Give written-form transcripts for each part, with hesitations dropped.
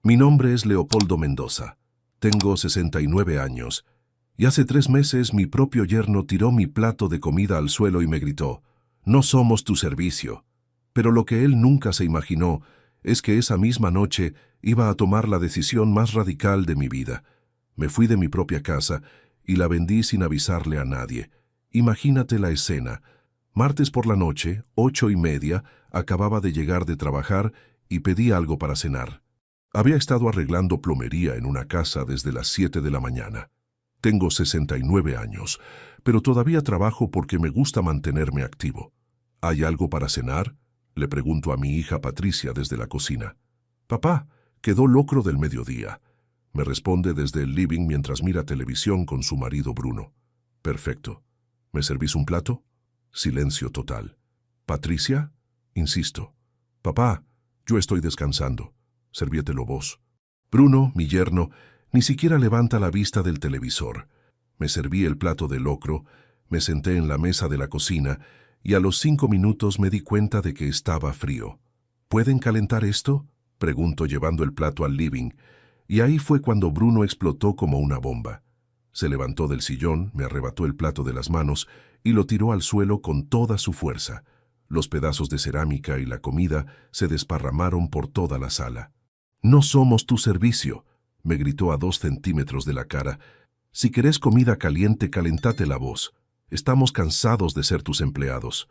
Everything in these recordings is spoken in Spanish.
Mi nombre es Leopoldo Mendoza. Tengo 69 años. Y hace 3 meses mi propio yerno tiró mi plato de comida al suelo y me gritó: «No somos tu servicio». Pero lo que él nunca se imaginó es que esa misma noche iba a tomar la decisión más radical de mi vida. Me fui de mi propia casa y la vendí sin avisarle a nadie. Imagínate la escena. Martes por la noche, 8:30, acababa de llegar de trabajar y pedí algo para cenar. Había estado arreglando plomería en una casa desde las 7 de la mañana. Tengo 69 años, pero todavía trabajo porque me gusta mantenerme activo. ¿Hay algo para cenar?, le pregunto a mi hija Patricia desde la cocina. «Papá, quedó locro del mediodía», me responde desde el living mientras mira televisión con su marido Bruno. «Perfecto. ¿Me servís un plato?». Silencio total. «¿Patricia?», insisto. «Papá, yo estoy descansando. Serviételo vos». Bruno, mi yerno, ni siquiera levanta la vista del televisor. Me serví el plato de locro, me senté en la mesa de la cocina y a los 5 minutos me di cuenta de que estaba frío. «¿Pueden calentar esto?», pregunto llevando el plato al living, y ahí fue cuando Bruno explotó como una bomba. Se levantó del sillón, me arrebató el plato de las manos y lo tiró al suelo con toda su fuerza. Los pedazos de cerámica y la comida se desparramaron por toda la sala. «No somos tu servicio», me gritó a 2 centímetros de la cara. «Si querés comida caliente, calentate la voz. Estamos cansados de ser tus empleados».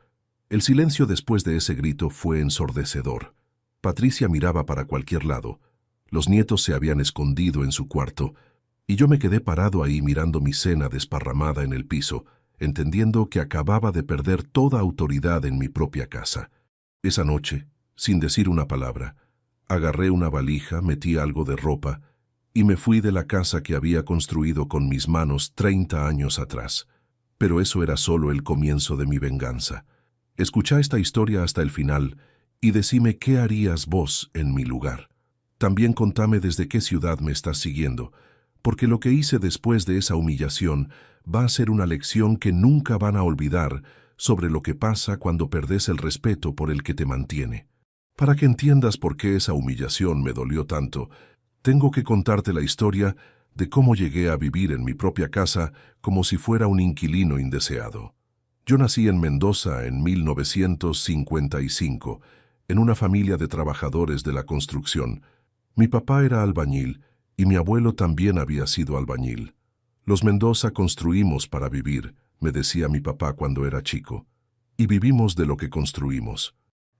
El silencio después de ese grito fue ensordecedor. Patricia miraba para cualquier lado. Los nietos se habían escondido en su cuarto, y yo me quedé parado ahí mirando mi cena desparramada en el piso, entendiendo que acababa de perder toda autoridad en mi propia casa. Esa noche, sin decir una palabra, agarré una valija, metí algo de ropa y me fui de la casa que había construido con mis manos 30 años atrás. Pero eso era solo el comienzo de mi venganza. Escuchá esta historia hasta el final y decime qué harías vos en mi lugar. También contame desde qué ciudad me estás siguiendo, porque lo que hice después de esa humillación va a ser una lección que nunca van a olvidar sobre lo que pasa cuando perdés el respeto por el que te mantiene. Para que entiendas por qué esa humillación me dolió tanto, tengo que contarte la historia de cómo llegué a vivir en mi propia casa como si fuera un inquilino indeseado. Yo nací en Mendoza en 1955, en una familia de trabajadores de la construcción. Mi papá era albañil y mi abuelo también había sido albañil. «Los Mendoza construimos para vivir», me decía mi papá cuando era chico, y vivimos de lo que construimos.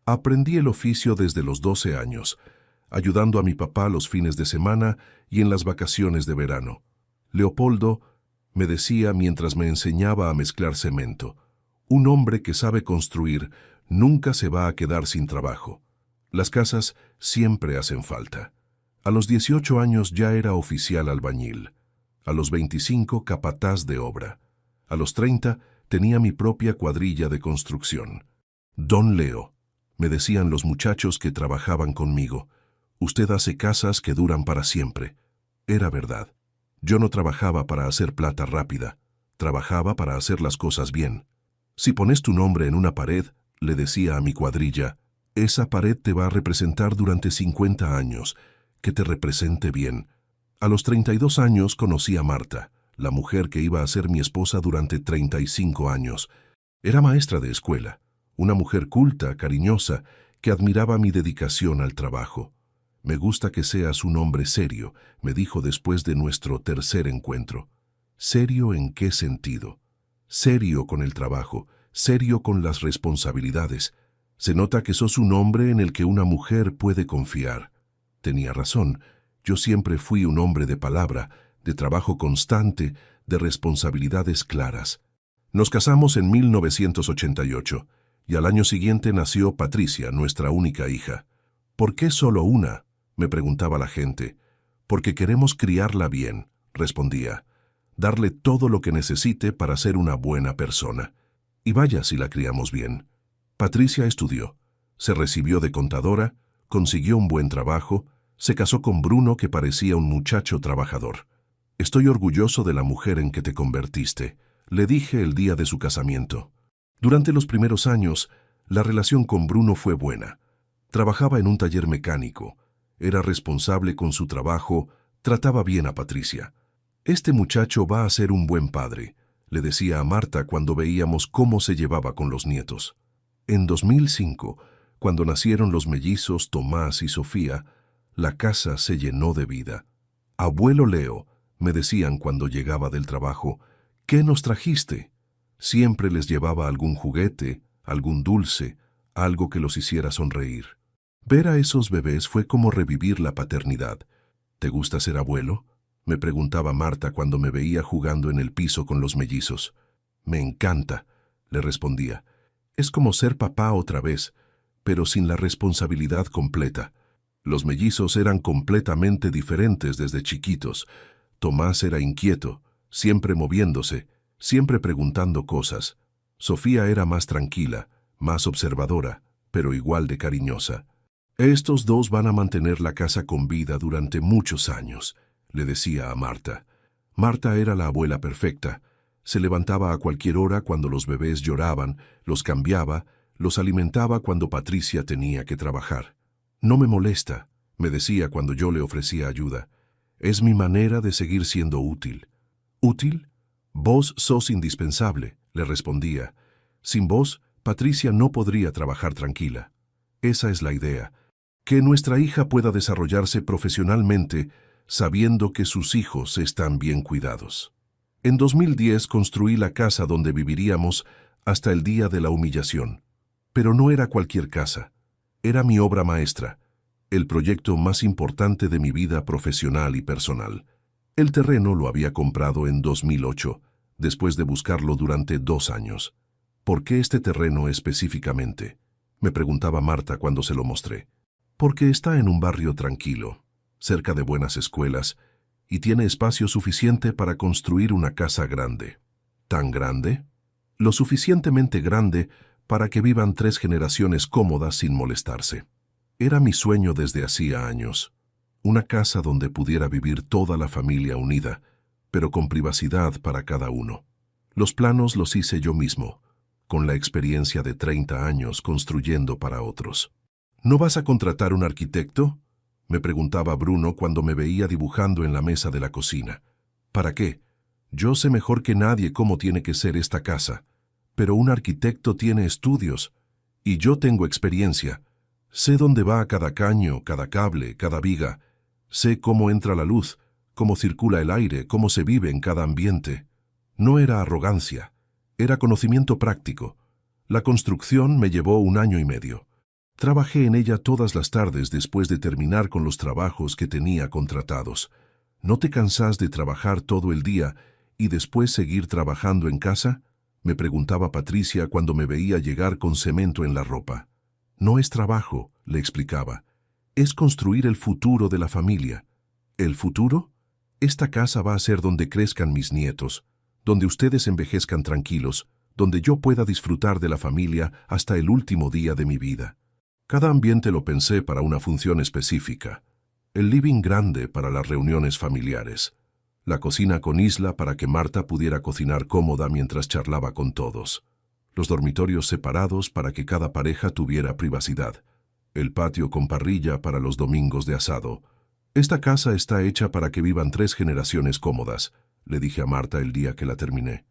Aprendí el oficio desde los 12 años, ayudando a mi papá los fines de semana y en las vacaciones de verano. «Leopoldo», me decía mientras me enseñaba a mezclar cemento, «un hombre que sabe construir nunca se va a quedar sin trabajo. Las casas siempre hacen falta». A los 18 años ya era oficial albañil. A los 25 capataz de obra. A los 30 tenía mi propia cuadrilla de construcción. «Don Leo», me decían los muchachos que trabajaban conmigo, «usted hace casas que duran para siempre». Era verdad. Yo no trabajaba para hacer plata rápida, trabajaba para hacer las cosas bien. «Si pones tu nombre en una pared», le decía a mi cuadrilla, «esa pared te va a representar durante 50 años, que te represente bien». A los 32 años conocí a Marta, la mujer que iba a ser mi esposa durante 35 años. Era maestra de escuela, una mujer culta, cariñosa, que admiraba mi dedicación al trabajo. «Me gusta que seas un hombre serio», me dijo después de nuestro tercer encuentro. «¿Serio en qué sentido?». «Serio con el trabajo, serio con las responsabilidades. Se nota que sos un hombre en el que una mujer puede confiar». Tenía razón. Yo siempre fui un hombre de palabra, de trabajo constante, de responsabilidades claras. Nos casamos en 1988 y al año siguiente nació Patricia, nuestra única hija. «¿Por qué solo una?», me preguntaba la gente. «Porque queremos criarla bien», respondía. «Darle todo lo que necesite para ser una buena persona. Y vaya si la criamos bien». Patricia estudió, se recibió de contadora, consiguió un buen trabajo, se casó con Bruno, que parecía un muchacho trabajador. «Estoy orgulloso de la mujer en que te convertiste», le dije el día de su casamiento. Durante los primeros años, la relación con Bruno fue buena. Trabajaba en un taller mecánico. era responsable con su trabajo, trataba bien a Patricia. Este muchacho va a ser un buen padre, le decía a Marta cuando veíamos cómo se llevaba con los nietos. En 2005, cuando nacieron los mellizos Tomás y Sofía, la casa se llenó de vida. Abuelo Leo, me decían cuando llegaba del trabajo, ¿qué nos trajiste? Siempre les llevaba algún juguete, algún dulce, algo que los hiciera sonreír. Ver a esos bebés fue como revivir la paternidad. ¿Te gusta ser abuelo?, me preguntaba Marta cuando me veía jugando en el piso con los mellizos. Me encanta, le respondía. Es como ser papá otra vez, pero sin la responsabilidad completa. Los mellizos eran completamente diferentes desde chiquitos. Tomás era inquieto, siempre moviéndose, siempre preguntando cosas. Sofía era más tranquila, más observadora, pero igual de cariñosa. Estos dos van a mantener la casa con vida durante muchos años, le decía a Marta. Marta era la abuela perfecta. Se levantaba a cualquier hora cuando los bebés lloraban, los cambiaba, los alimentaba cuando Patricia tenía que trabajar. No me molesta, me decía cuando yo le ofrecía ayuda. Es mi manera de seguir siendo útil. ¿Útil? Vos sos indispensable, le respondía. Sin vos, Patricia no podría trabajar tranquila. Esa es la idea. Que nuestra hija pueda desarrollarse profesionalmente sabiendo que sus hijos están bien cuidados. En 2010 construí la casa donde viviríamos hasta el día de la humillación. Pero no era cualquier casa. Era mi obra maestra, el proyecto más importante de mi vida profesional y personal. El terreno lo había comprado en 2008, después de buscarlo durante 2 años. ¿Por qué este terreno específicamente?, me preguntaba Marta cuando se lo mostré. Porque está en un barrio tranquilo, cerca de buenas escuelas, y tiene espacio suficiente para construir una casa grande. ¿Tan grande? Lo suficientemente grande para que vivan 3 generaciones cómodas sin molestarse. Era mi sueño desde hacía años. Una casa donde pudiera vivir toda la familia unida, pero con privacidad para cada uno. Los planos los hice yo mismo, con la experiencia de 30 años construyendo para otros. ¿No vas a contratar un arquitecto?, me preguntaba Bruno cuando me veía dibujando en la mesa de la cocina. ¿Para qué? Yo sé mejor que nadie cómo tiene que ser esta casa, pero un arquitecto tiene estudios, y yo tengo experiencia. Sé dónde va cada caño, cada cable, cada viga. Sé cómo entra la luz, cómo circula el aire, cómo se vive en cada ambiente. No era arrogancia, era conocimiento práctico. La construcción me llevó 1 año y medio. Trabajé en ella todas las tardes después de terminar con los trabajos que tenía contratados. ¿No te cansás de trabajar todo el día y después seguir trabajando en casa?, me preguntaba Patricia cuando me veía llegar con cemento en la ropa. No es trabajo, le explicaba. Es construir el futuro de la familia. ¿El futuro? Esta casa va a ser donde crezcan mis nietos, donde ustedes envejezcan tranquilos, donde yo pueda disfrutar de la familia hasta el último día de mi vida. Cada ambiente lo pensé para una función específica. El living grande para las reuniones familiares. La cocina con isla para que Marta pudiera cocinar cómoda mientras charlaba con todos. Los dormitorios separados para que cada pareja tuviera privacidad. El patio con parrilla para los domingos de asado. Esta casa está hecha para que vivan 3 generaciones cómodas, le dije a Marta el día que la terminé.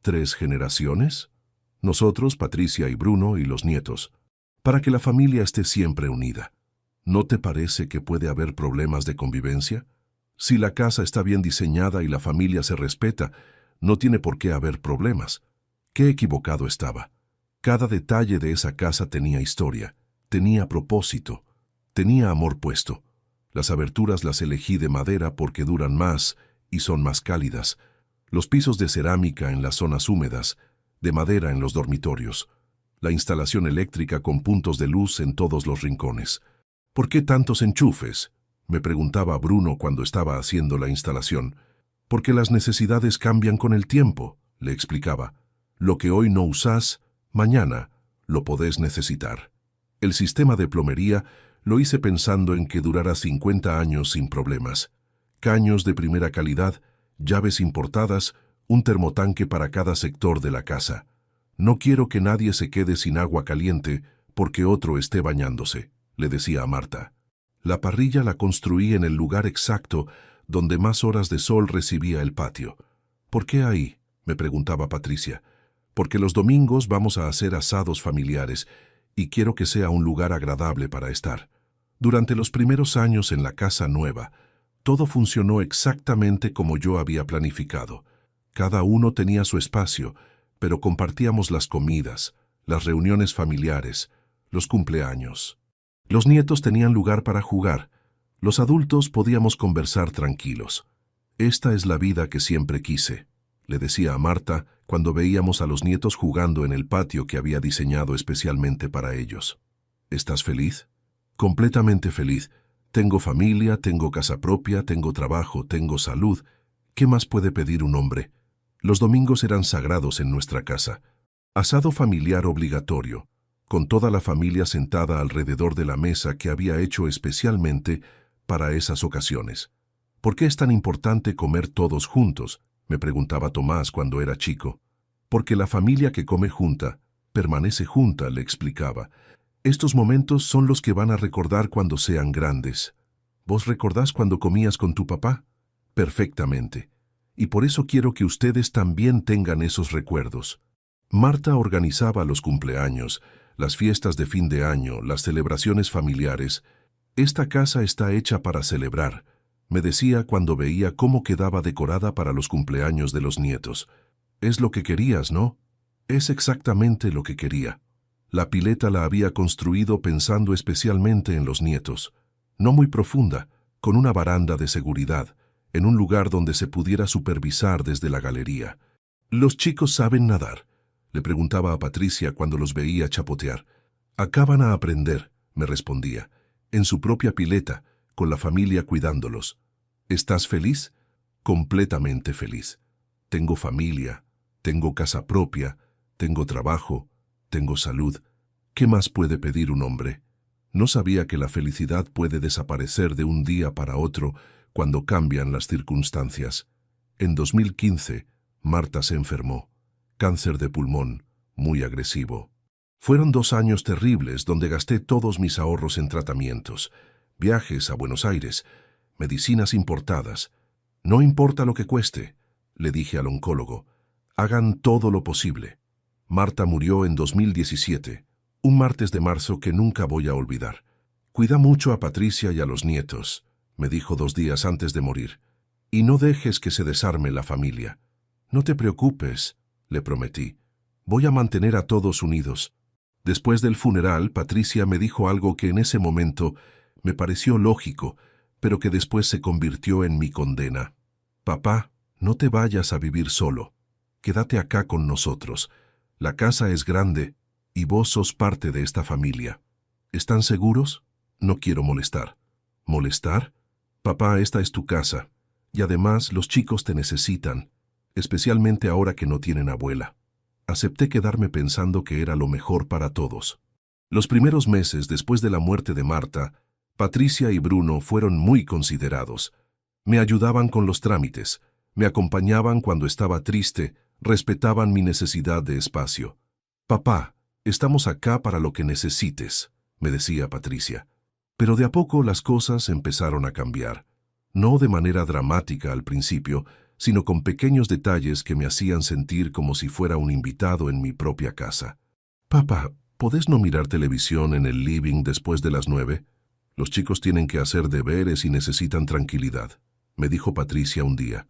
¿3 generaciones? Nosotros, Patricia y Bruno y los nietos. Para que la familia esté siempre unida. ¿No te parece que puede haber problemas de convivencia? Si la casa está bien diseñada y la familia se respeta, no tiene por qué haber problemas. Qué equivocado estaba. Cada detalle de esa casa tenía historia, tenía propósito, tenía amor puesto. Las aberturas las elegí de madera porque duran más y son más cálidas. Los pisos de cerámica en las zonas húmedas, de madera en los dormitorios. La instalación eléctrica con puntos de luz en todos los rincones. ¿Por qué tantos enchufes?, me preguntaba Bruno cuando estaba haciendo la instalación. Porque las necesidades cambian con el tiempo, le explicaba. Lo que hoy no usás, mañana lo podés necesitar. El sistema de plomería lo hice pensando en que durara 50 años sin problemas. Caños de primera calidad, llaves importadas, un termotanque para cada sector de la casa. No quiero que nadie se quede sin agua caliente porque otro esté bañándose, le decía a Marta. La parrilla la construí en el lugar exacto donde más horas de sol recibía el patio. ¿Por qué ahí?, me preguntaba Patricia. Porque los domingos vamos a hacer asados familiares y quiero que sea un lugar agradable para estar. Durante los primeros años en la casa nueva, todo funcionó exactamente como yo había planificado. Cada uno tenía su espacio, pero compartíamos las comidas, las reuniones familiares, los cumpleaños. Los nietos tenían lugar para jugar. Los adultos podíamos conversar tranquilos. Esta es la vida que siempre quise, le decía a Marta cuando veíamos a los nietos jugando en el patio que había diseñado especialmente para ellos. ¿Estás feliz? Completamente feliz. Tengo familia, tengo casa propia, tengo trabajo, tengo salud. ¿Qué más puede pedir un hombre? Los domingos eran sagrados en nuestra casa. Asado familiar obligatorio, con toda la familia sentada alrededor de la mesa que había hecho especialmente para esas ocasiones. ¿Por qué es tan importante comer todos juntos?, me preguntaba Tomás cuando era chico. Porque la familia que come junta, permanece junta, le explicaba. Estos momentos son los que van a recordar cuando sean grandes. ¿Vos recordás cuando comías con tu papá? Perfectamente. Y por eso quiero que ustedes también tengan esos recuerdos. Marta organizaba los cumpleaños, las fiestas de fin de año, las celebraciones familiares. Esta casa está hecha para celebrar, me decía cuando veía cómo quedaba decorada para los cumpleaños de los nietos. Es lo que querías, ¿no? Es exactamente lo que quería. La pileta la había construido pensando especialmente en los nietos. No muy profunda, con una baranda de seguridad, en un lugar donde se pudiera supervisar desde la galería. ¿Los chicos saben nadar?, le preguntaba a Patricia cuando los veía chapotear. Acaban a aprender, me respondía, en su propia pileta, con la familia cuidándolos. ¿Estás feliz? Completamente feliz. Tengo familia, tengo casa propia, tengo trabajo, tengo salud. ¿Qué más puede pedir un hombre? No sabía que la felicidad puede desaparecer de un día para otro cuando cambian las circunstancias. En 2015, Marta se enfermó. Cáncer de pulmón, muy agresivo. Fueron 2 años terribles donde gasté todos mis ahorros en tratamientos, viajes a Buenos Aires, medicinas importadas. No importa lo que cueste, le dije al oncólogo. Hagan todo lo posible. Marta murió en 2017, un martes de marzo que nunca voy a olvidar. Cuida mucho a Patricia y a los nietos, me dijo 2 días antes de morir. Y no dejes que se desarme la familia. No te preocupes, le prometí. Voy a mantener a todos unidos. Después del funeral, Patricia me dijo algo que en ese momento me pareció lógico, pero que después se convirtió en mi condena. Papá, no te vayas a vivir solo. Quédate acá con nosotros. La casa es grande y vos sos parte de esta familia. ¿Están seguros? No quiero molestar. ¿Molestar? Papá, esta es tu casa. Y además los chicos te necesitan, especialmente ahora que no tienen abuela. Acepté quedarme pensando que era lo mejor para todos. Los primeros meses después de la muerte de Marta, Patricia y Bruno fueron muy considerados. Me ayudaban con los trámites, me acompañaban cuando estaba triste, respetaban mi necesidad de espacio. Papá, estamos acá para lo que necesites, me decía Patricia. Pero de a poco las cosas empezaron a cambiar. No de manera dramática al principio, sino con pequeños detalles que me hacían sentir como si fuera un invitado en mi propia casa. Papá, ¿podés no mirar televisión en el living después de las 9? Los chicos tienen que hacer deberes y necesitan tranquilidad, me dijo Patricia un día.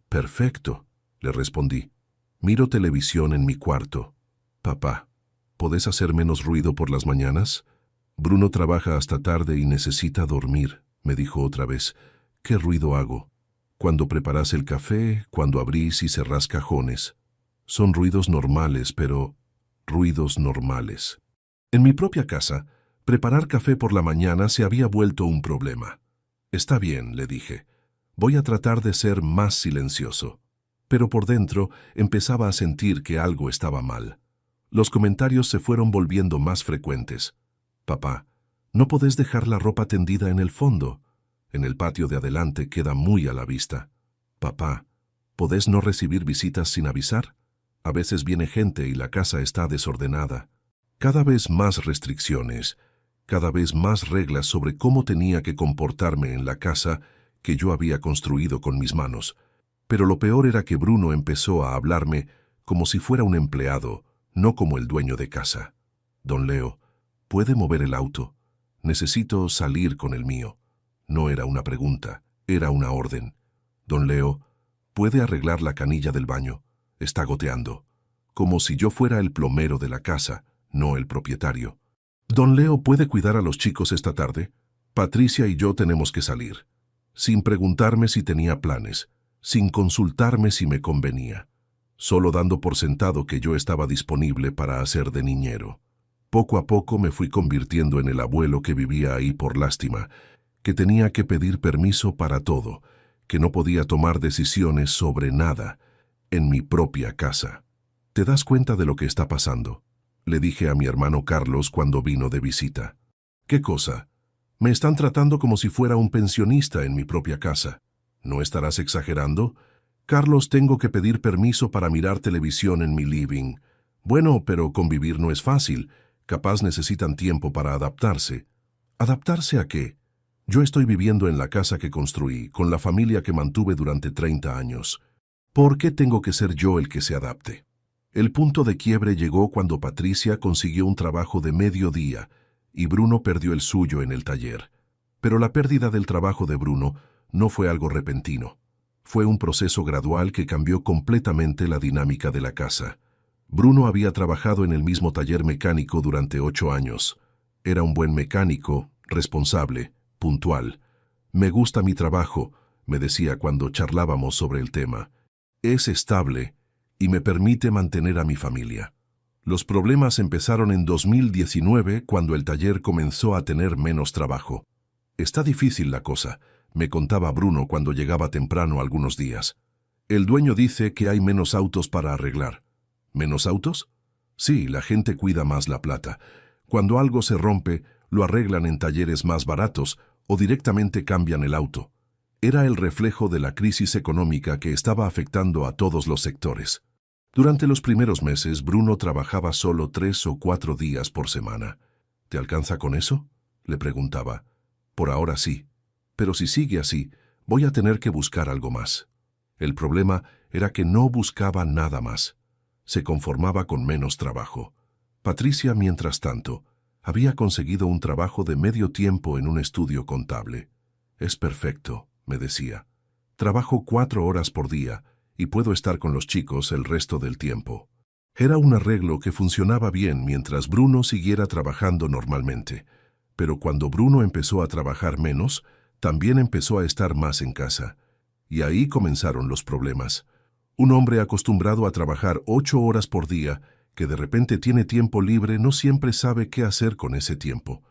Perfecto, le respondí. Miro televisión en mi cuarto. Papá, ¿podés hacer menos ruido por las mañanas? Bruno trabaja hasta tarde y necesita dormir, me dijo otra vez. ¿Qué ruido hago? Cuando preparás el café, cuando abrís y cerrás cajones. Son ruidos normales, pero ruidos normales. En mi propia casa, preparar café por la mañana se había vuelto un problema. Está bien, le dije. Voy a tratar de ser más silencioso. Pero por dentro empezaba a sentir que algo estaba mal. Los comentarios se fueron volviendo más frecuentes. Papá, ¿no podés dejar la ropa tendida en el fondo? En el patio de adelante queda muy a la vista. Papá, ¿podés no recibir visitas sin avisar? A veces viene gente y la casa está desordenada. Cada vez más restricciones. cada vez más reglas sobre cómo tenía que comportarme en la casa que yo había construido con mis manos. Pero lo peor era que Bruno empezó a hablarme como si fuera un empleado, no como el dueño de casa. Don Leo, ¿puede mover el auto? Necesito salir con el mío. No era una pregunta, era una orden. Don Leo, ¿puede arreglar la canilla del baño? Está goteando. Como si yo fuera el plomero de la casa, no el propietario. Don Leo, ¿puede cuidar a los chicos esta tarde? Patricia y yo tenemos que salir. Sin preguntarme si tenía planes, sin consultarme si me convenía, solo dando por sentado que yo estaba disponible para hacer de niñero. Poco a poco me fui convirtiendo en el abuelo que vivía ahí por lástima, que tenía que pedir permiso para todo, que no podía tomar decisiones sobre nada, en mi propia casa. ¿Te das cuenta de lo que está pasando?, le dije a mi hermano Carlos cuando vino de visita. ¿Qué cosa? Me están tratando como si fuera un pensionista en mi propia casa. ¿No estarás exagerando? Carlos, tengo que pedir permiso para mirar televisión en mi living. Bueno, pero convivir no es fácil. Capaz necesitan tiempo para adaptarse. ¿Adaptarse a qué? Yo estoy viviendo en la casa que construí, con la familia que mantuve durante 30 años. ¿Por qué tengo que ser yo el que se adapte? El punto de quiebre llegó cuando Patricia consiguió un trabajo de mediodía y Bruno perdió el suyo en el taller. Pero la pérdida del trabajo de Bruno no fue algo repentino. Fue un proceso gradual que cambió completamente la dinámica de la casa. Bruno había trabajado en el mismo taller mecánico durante 8 años. Era un buen mecánico, responsable, puntual. Me gusta mi trabajo, me decía cuando charlábamos sobre el tema. Es estable y me permite mantener a mi familia. Los problemas empezaron en 2019 cuando el taller comenzó a tener menos trabajo. Está difícil la cosa, me contaba Bruno cuando llegaba temprano algunos días. El dueño dice que hay menos autos para arreglar. ¿Menos autos? Sí, la gente cuida más la plata. Cuando algo se rompe, lo arreglan en talleres más baratos o directamente cambian el auto. Era el reflejo de la crisis económica que estaba afectando a todos los sectores. Durante los primeros meses, Bruno trabajaba solo 3 o 4 días por semana. ¿Te alcanza con eso?, le preguntaba. Por ahora sí, pero si sigue así, voy a tener que buscar algo más. El problema era que no buscaba nada más. Se conformaba con menos trabajo. Patricia, mientras tanto, había conseguido un trabajo de medio tiempo en un estudio contable. Es perfecto, me decía. Trabajo 4 horas por día y puedo estar con los chicos el resto del tiempo. Era un arreglo que funcionaba bien mientras Bruno siguiera trabajando normalmente. Pero cuando Bruno empezó a trabajar menos, también empezó a estar más en casa. Y ahí comenzaron los problemas. Un hombre acostumbrado a trabajar 8 horas por día, que de repente tiene tiempo libre, no siempre sabe qué hacer con ese tiempo.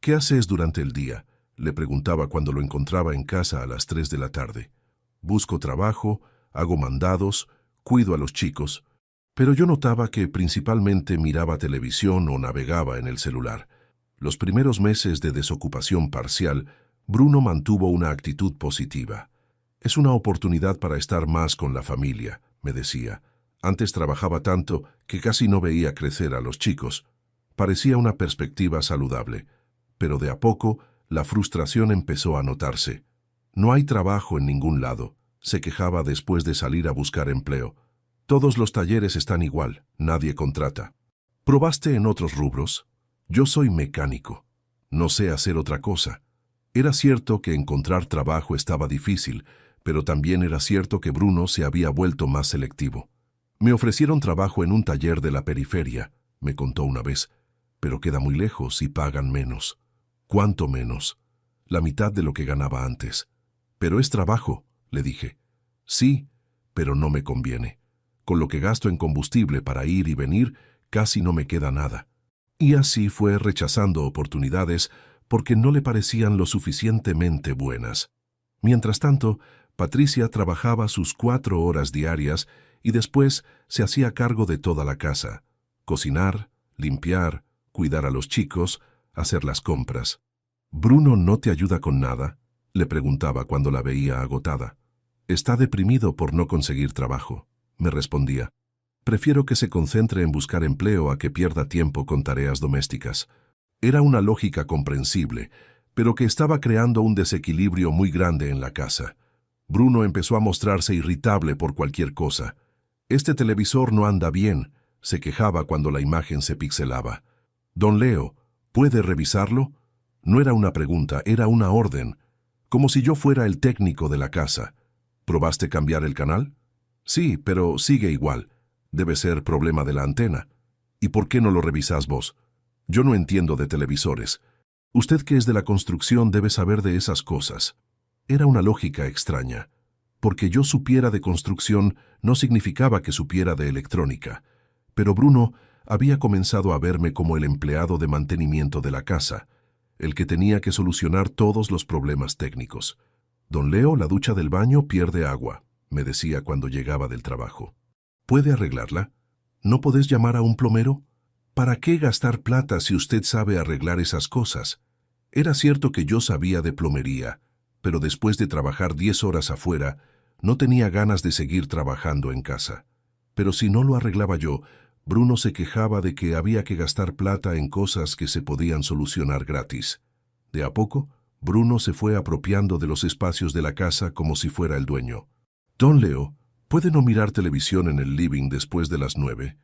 ¿Qué haces durante el día?, le preguntaba cuando lo encontraba en casa a las 3 de la tarde. Busco trabajo, hago mandados, cuido a los chicos. Pero yo notaba que principalmente miraba televisión o navegaba en el celular. Los primeros meses de desocupación parcial, Bruno mantuvo una actitud positiva. Es una oportunidad para estar más con la familia, me decía. Antes trabajaba tanto que casi no veía crecer a los chicos. Parecía una perspectiva saludable. Pero de a poco, la frustración empezó a notarse. No hay trabajo en ningún lado, se quejaba después de salir a buscar empleo. Todos los talleres están igual, nadie contrata. ¿Probaste en otros rubros? Yo soy mecánico. No sé hacer otra cosa. Era cierto que encontrar trabajo estaba difícil, pero también era cierto que Bruno se había vuelto más selectivo. Me ofrecieron trabajo en un taller de la periferia, me contó una vez, pero queda muy lejos y pagan menos. ¿Cuánto menos? La mitad de lo que ganaba antes. Pero es trabajo, le dije. Sí, pero no me conviene. Con lo que gasto en combustible para ir y venir, casi no me queda nada. Y así fue rechazando oportunidades porque no le parecían lo suficientemente buenas. Mientras tanto, Patricia trabajaba sus 4 horas diarias y después se hacía cargo de toda la casa. Cocinar, limpiar, cuidar a los chicos, hacer las compras. ¿Bruno no te ayuda con nada?, le preguntaba cuando la veía agotada. Está deprimido por no conseguir trabajo, me respondía. Prefiero que se concentre en buscar empleo a que pierda tiempo con tareas domésticas. Era una lógica comprensible, pero que estaba creando un desequilibrio muy grande en la casa. Bruno empezó a mostrarse irritable por cualquier cosa. «Este televisor no anda bien», se quejaba cuando la imagen se pixelaba. «Don Leo, ¿puede revisarlo?». No era una pregunta, era una orden, como si yo fuera el técnico de la casa. «¿Probaste cambiar el canal?». «Sí, pero sigue igual. Debe ser problema de la antena». «¿Y por qué no lo revisás vos?». «Yo no entiendo de televisores. Usted que es de la construcción debe saber de esas cosas». Era una lógica extraña. Porque yo supiera de construcción no significaba que supiera de electrónica. Pero Bruno había comenzado a verme como el empleado de mantenimiento de la casa, el que tenía que solucionar todos los problemas técnicos. «Don Leo, la ducha del baño pierde agua», me decía cuando llegaba del trabajo. «¿Puede arreglarla? ¿No podés llamar a un plomero? ¿Para qué gastar plata si usted sabe arreglar esas cosas?». Era cierto que yo sabía de plomería, pero después de trabajar 10 horas afuera, no tenía ganas de seguir trabajando en casa. Pero si no lo arreglaba yo, Bruno se quejaba de que había que gastar plata en cosas que se podían solucionar gratis. De a poco, Bruno se fue apropiando de los espacios de la casa como si fuera el dueño. «Don Leo, ¿puede no mirar televisión en el living después de las 9?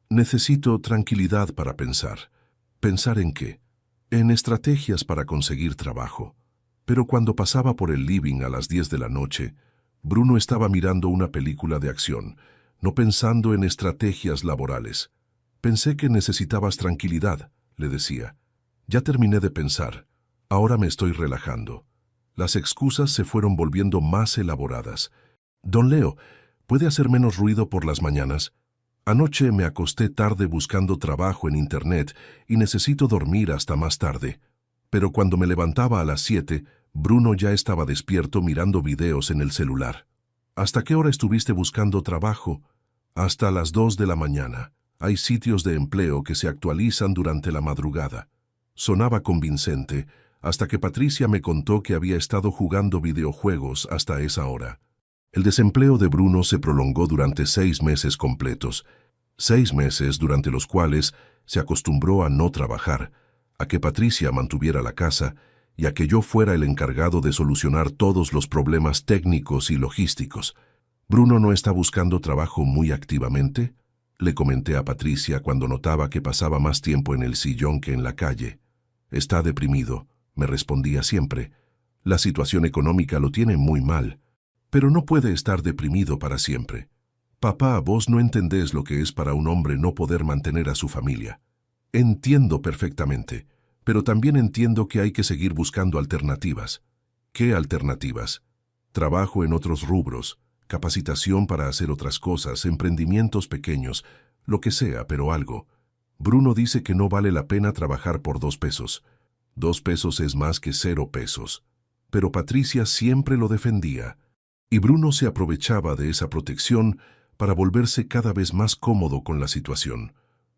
Necesito tranquilidad para pensar». ¿Pensar en qué? En estrategias para conseguir trabajo. Pero cuando pasaba por el living a las 10 de la noche, Bruno estaba mirando una película de acción, no pensando en estrategias laborales. «Pensé que necesitabas tranquilidad», le decía. «Ya terminé de pensar. Ahora me estoy relajando». Las excusas se fueron volviendo más elaboradas. «Don Leo, ¿puede hacer menos ruido por las mañanas? Anoche me acosté tarde buscando trabajo en Internet y necesito dormir hasta más tarde». Pero cuando me levantaba a las 7, Bruno ya estaba despierto mirando videos en el celular. «¿Hasta qué hora estuviste buscando trabajo?». «Hasta las 2 de la mañana. Hay sitios de empleo que se actualizan durante la madrugada». Sonaba convincente, hasta que Patricia me contó que había estado jugando videojuegos hasta esa hora. El desempleo de Bruno se prolongó durante 6 meses completos. 6 meses durante los cuales se acostumbró a no trabajar, a que Patricia mantuviera la casa y a que yo fuera el encargado de solucionar todos los problemas técnicos y logísticos. «¿Bruno no está buscando trabajo muy activamente?», le comenté a Patricia cuando notaba que pasaba más tiempo en el sillón que en la calle. «Está deprimido», me respondía siempre. «La situación económica lo tiene muy mal, pero no puede estar deprimido para siempre. Papá, vos no entendés lo que es para un hombre no poder mantener a su familia». «Entiendo perfectamente, pero también entiendo que hay que seguir buscando alternativas». «¿Qué alternativas?». «Trabajo en otros rubros, capacitación para hacer otras cosas, emprendimientos pequeños, lo que sea, pero algo». Bruno dice que no vale la pena trabajar por 2 pesos. 2 pesos es más que 0 pesos. Pero Patricia siempre lo defendía, y Bruno se aprovechaba de esa protección para volverse cada vez más cómodo con la situación.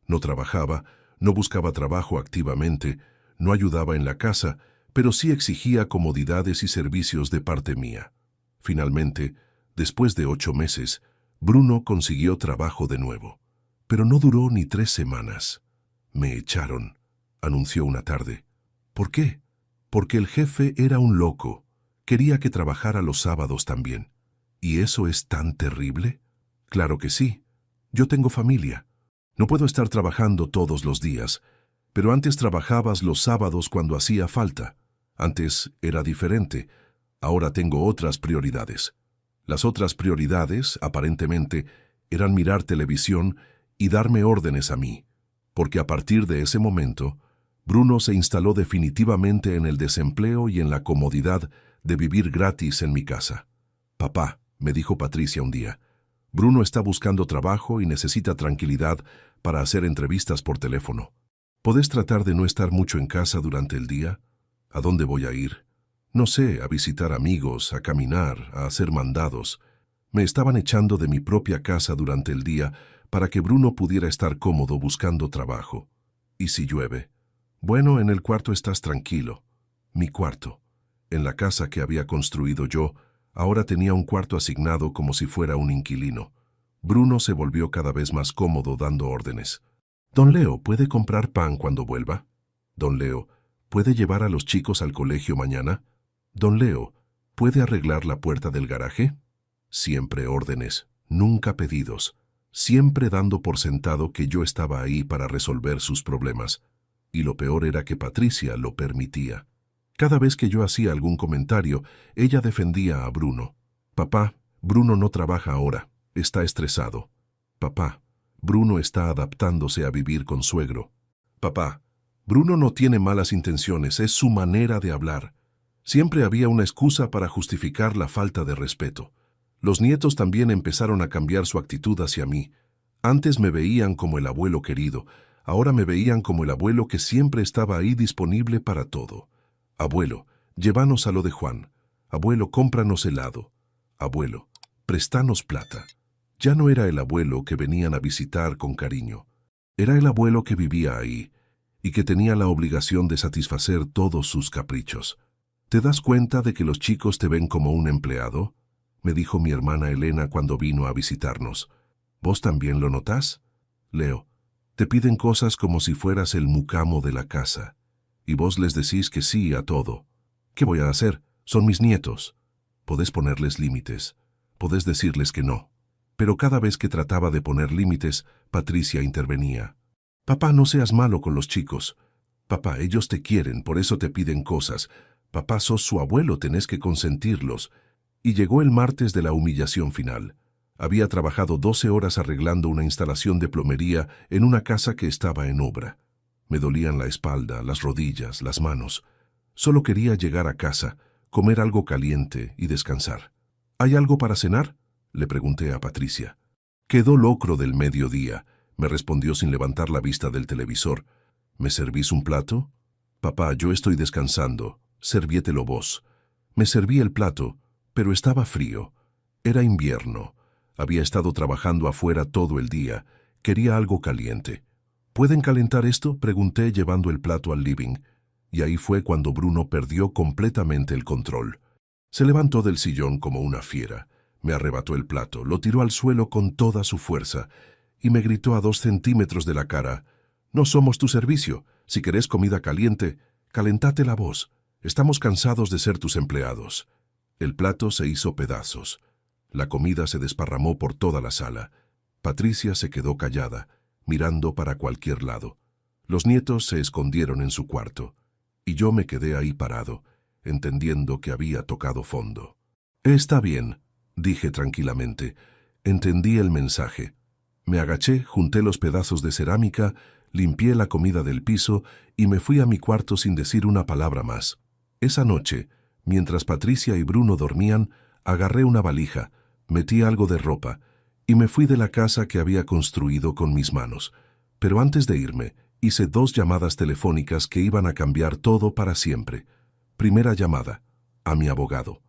No trabajaba, no buscaba trabajo activamente, no ayudaba en la casa, pero sí exigía comodidades y servicios de parte mía. Finalmente, después de 8 meses, Bruno consiguió trabajo de nuevo. Pero no duró ni 3 semanas. «Me echaron», anunció una tarde. «¿Por qué?». «Porque el jefe era un loco. Quería que trabajara los sábados también». «¿Y eso es tan terrible?». «Claro que sí. Yo tengo familia. No puedo estar trabajando todos los días, pero antes trabajabas los sábados cuando hacía falta. Antes era diferente. Ahora tengo otras prioridades». Las otras prioridades, aparentemente, eran mirar televisión y darme órdenes a mí, porque a partir de ese momento, Bruno se instaló definitivamente en el desempleo y en la comodidad de vivir gratis en mi casa. «Papá», me dijo Patricia un día, «Bruno está buscando trabajo y necesita tranquilidad para hacer entrevistas por teléfono. ¿Podés tratar de no estar mucho en casa durante el día?». «¿A dónde voy a ir?». «No sé, a visitar amigos, a caminar, a hacer mandados». Me estaban echando de mi propia casa durante el día para que Bruno pudiera estar cómodo buscando trabajo. «¿Y si llueve?». «Bueno, en el cuarto estás tranquilo». Mi cuarto. En la casa que había construido yo, ahora tenía un cuarto asignado como si fuera un inquilino. Bruno se volvió cada vez más cómodo dando órdenes. «Don Leo, ¿puede comprar pan cuando vuelva?». Don Leo, ¿puede llevar a los chicos al colegio mañana? Don Leo, ¿puede arreglar la puerta del garaje? Siempre órdenes, nunca pedidos, siempre dando por sentado que yo estaba ahí para resolver sus problemas. Y lo peor era que Patricia lo permitía. Cada vez que yo hacía algún comentario, ella defendía a Bruno. Papá, Bruno no trabaja ahora, está estresado. Papá, Bruno está adaptándose a vivir con suegro. Papá, Bruno no tiene malas intenciones, es su manera de hablar. Siempre había una excusa para justificar la falta de respeto. Los nietos también empezaron a cambiar su actitud hacia mí. Antes me veían como el abuelo querido, ahora me veían como el abuelo que siempre estaba ahí disponible para todo. Abuelo, llévanos a lo de Juan. Abuelo, cómpranos helado. Abuelo, préstanos plata. Ya no era el abuelo que venían a visitar con cariño. Era el abuelo que vivía ahí y que tenía la obligación de satisfacer todos sus caprichos. ¿Te das cuenta de que los chicos te ven como un empleado?, me dijo mi hermana Elena cuando vino a visitarnos. ¿Vos también lo notás? Leo, te piden cosas como si fueras el mucamo de la casa, y vos les decís que sí a todo. ¿Qué voy a hacer? Son mis nietos. Podés ponerles límites, podés decirles que no. Pero cada vez que trataba de poner límites, Patricia intervenía. Papá, no seas malo con los chicos. Papá, ellos te quieren, por eso te piden cosas. Papá, sos su abuelo, tenés que consentirlos. Y llegó el martes de la humillación final. Había trabajado 12 horas arreglando una instalación de plomería en una casa que estaba en obra. Me dolían la espalda, las rodillas, las manos. Solo quería llegar a casa, comer algo caliente y descansar. ¿Hay algo para cenar?, le pregunté a Patricia. Quedó locro del mediodía, me respondió sin levantar la vista del televisor. ¿Me servís un plato? Papá, yo estoy descansando, serviételo vos. Me serví el plato, pero estaba frío. Era invierno. Había estado trabajando afuera todo el día. Quería algo caliente. ¿Pueden calentar esto?, pregunté llevando el plato al living. Y ahí fue cuando Bruno perdió completamente el control. Se levantó del sillón como una fiera. Me arrebató el plato, lo tiró al suelo con toda su fuerza y me gritó a 2 centímetros de la cara: «No somos tu servicio. Si querés comida caliente, calentate la voz. Estamos cansados de ser tus empleados». El plato se hizo pedazos. La comida se desparramó por toda la sala. Patricia se quedó callada, mirando para cualquier lado. Los nietos se escondieron en su cuarto, y yo me quedé ahí parado, entendiendo que había tocado fondo. «Está bien», dije tranquilamente. Entendí el mensaje. Me agaché, junté los pedazos de cerámica, limpié la comida del piso y me fui a mi cuarto sin decir una palabra más. Esa noche, mientras Patricia y Bruno dormían, agarré una valija, metí algo de ropa y me fui de la casa que había construido con mis manos. Pero antes de irme, hice 2 llamadas telefónicas que iban a cambiar todo para siempre. Primera llamada, a mi abogado.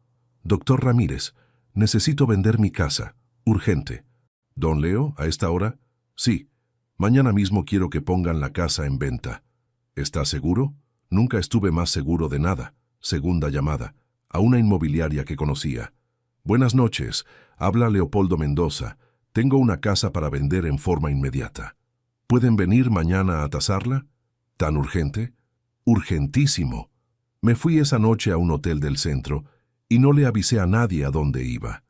«Doctor Ramírez, necesito vender mi casa, urgente». «¿Don Leo, a esta hora?» «Sí, mañana mismo quiero que pongan la casa en venta». «¿Estás seguro?» «Nunca estuve más seguro de nada». Segunda llamada, a una inmobiliaria que conocía. «Buenas noches, habla Leopoldo Mendoza. Tengo una casa para vender en forma inmediata. ¿Pueden venir mañana a tasarla?» «¿Tan urgente?» «Urgentísimo». Me fui esa noche a un hotel del centro y no le avisé a nadie a dónde iba.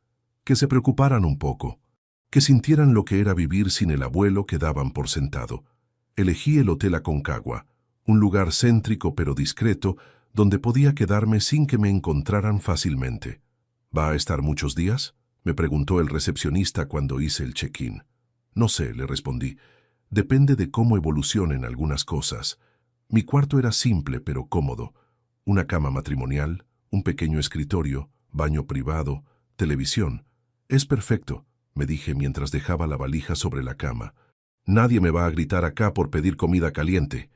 Que se preocuparan un poco, que sintieran lo que era vivir sin el abuelo que daban por sentado. Elegí el Hotel Aconcagua, un lugar céntrico pero discreto, donde podía quedarme sin que me encontraran fácilmente. «¿Va a estar muchos días?», me preguntó el recepcionista cuando hice el check-in. «No sé», le respondí. «Depende de cómo evolucionen algunas cosas». Mi cuarto era simple pero cómodo. Una cama matrimonial, un pequeño escritorio, baño privado, televisión. «Es perfecto», me dije mientras dejaba la valija sobre la cama. «Nadie me va a gritar acá por pedir comida caliente».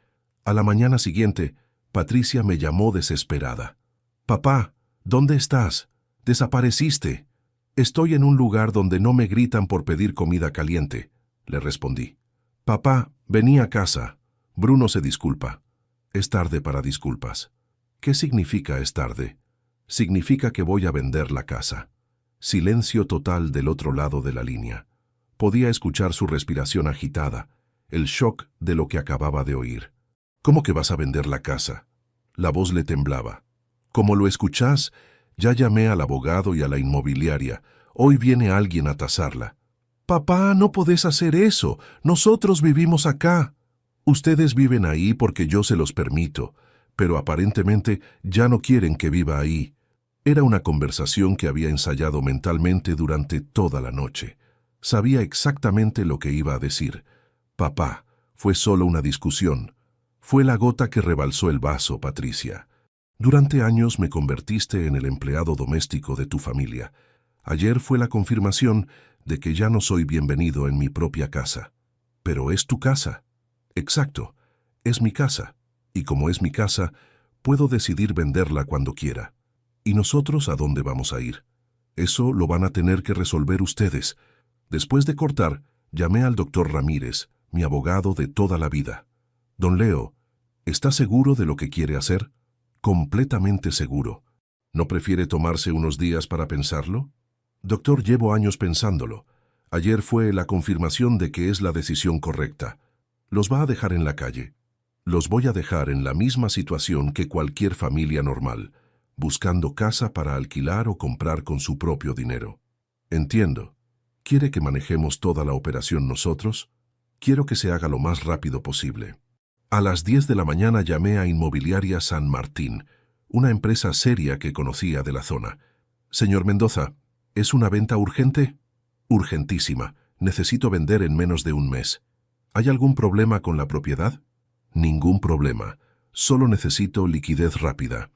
A la mañana siguiente, Patricia me llamó desesperada. «Papá, ¿dónde estás? Desapareciste». «Estoy en un lugar donde no me gritan por pedir comida caliente», le respondí. «Papá, vení a casa». Bruno se disculpa. «Es tarde para disculpas». «¿Qué significa es tarde?» «Significa que voy a vender la casa». Silencio total del otro lado de la línea. Podía escuchar su respiración agitada, el shock de lo que acababa de oír. ¿Cómo que vas a vender la casa? La voz le temblaba. Como lo escuchás, ya llamé al abogado y a la inmobiliaria. Hoy viene alguien a tasarla. Papá, no podés hacer eso. Nosotros vivimos acá. Ustedes viven ahí porque yo se los permito, pero aparentemente ya no quieren que viva ahí. Era una conversación que había ensayado mentalmente durante toda la noche. Sabía exactamente lo que iba a decir. Papá, fue solo una discusión. Fue la gota que rebalsó el vaso, Patricia. Durante años me convertiste en el empleado doméstico de tu familia. Ayer fue la confirmación de que ya no soy bienvenido en mi propia casa. Pero es tu casa. Exacto, es mi casa. Y como es mi casa, puedo decidir venderla cuando quiera. ¿Y nosotros a dónde vamos a ir? Eso lo van a tener que resolver ustedes. Después de cortar, llamé al doctor Ramírez, mi abogado de toda la vida. Don Leo, ¿está seguro de lo que quiere hacer? Completamente seguro. ¿No prefiere tomarse unos días para pensarlo? Doctor, llevo años pensándolo. Ayer fue la confirmación de que es la decisión correcta. Los va a dejar en la calle. Los voy a dejar en la misma situación que cualquier familia normal, buscando casa para alquilar o comprar con su propio dinero. Entiendo. ¿Quiere que manejemos toda la operación nosotros? Quiero que se haga lo más rápido posible. A las 10 de la mañana llamé a Inmobiliaria San Martín, una empresa seria que conocía de la zona. Señor Mendoza, ¿es una venta urgente? Urgentísima. Necesito vender en menos de un mes. ¿Hay algún problema con la propiedad? Ningún problema. Solo necesito liquidez rápida.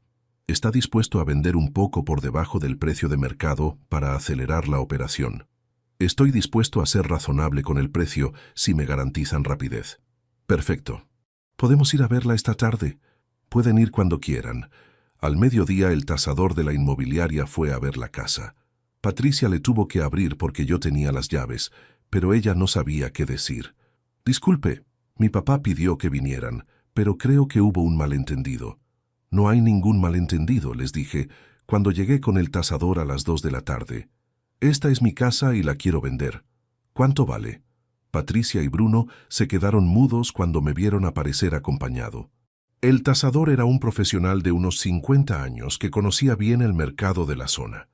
¿Está dispuesto a vender un poco por debajo del precio de mercado para acelerar la operación? Estoy dispuesto a ser razonable con el precio si me garantizan rapidez. Perfecto. Podemos ir a verla esta tarde. Pueden ir cuando quieran. Al mediodía el tasador de la inmobiliaria fue a ver la casa. Patricia le tuvo que abrir porque yo tenía las llaves, pero ella no sabía qué decir. Disculpe, mi papá pidió que vinieran, pero creo que hubo un malentendido. No hay ningún malentendido, les dije, cuando llegué con el tasador a las 2 de la tarde. Esta es mi casa y la quiero vender. ¿Cuánto vale? Patricia y Bruno se quedaron mudos cuando me vieron aparecer acompañado. El tasador era un profesional de unos 50 años que conocía bien el mercado de la zona.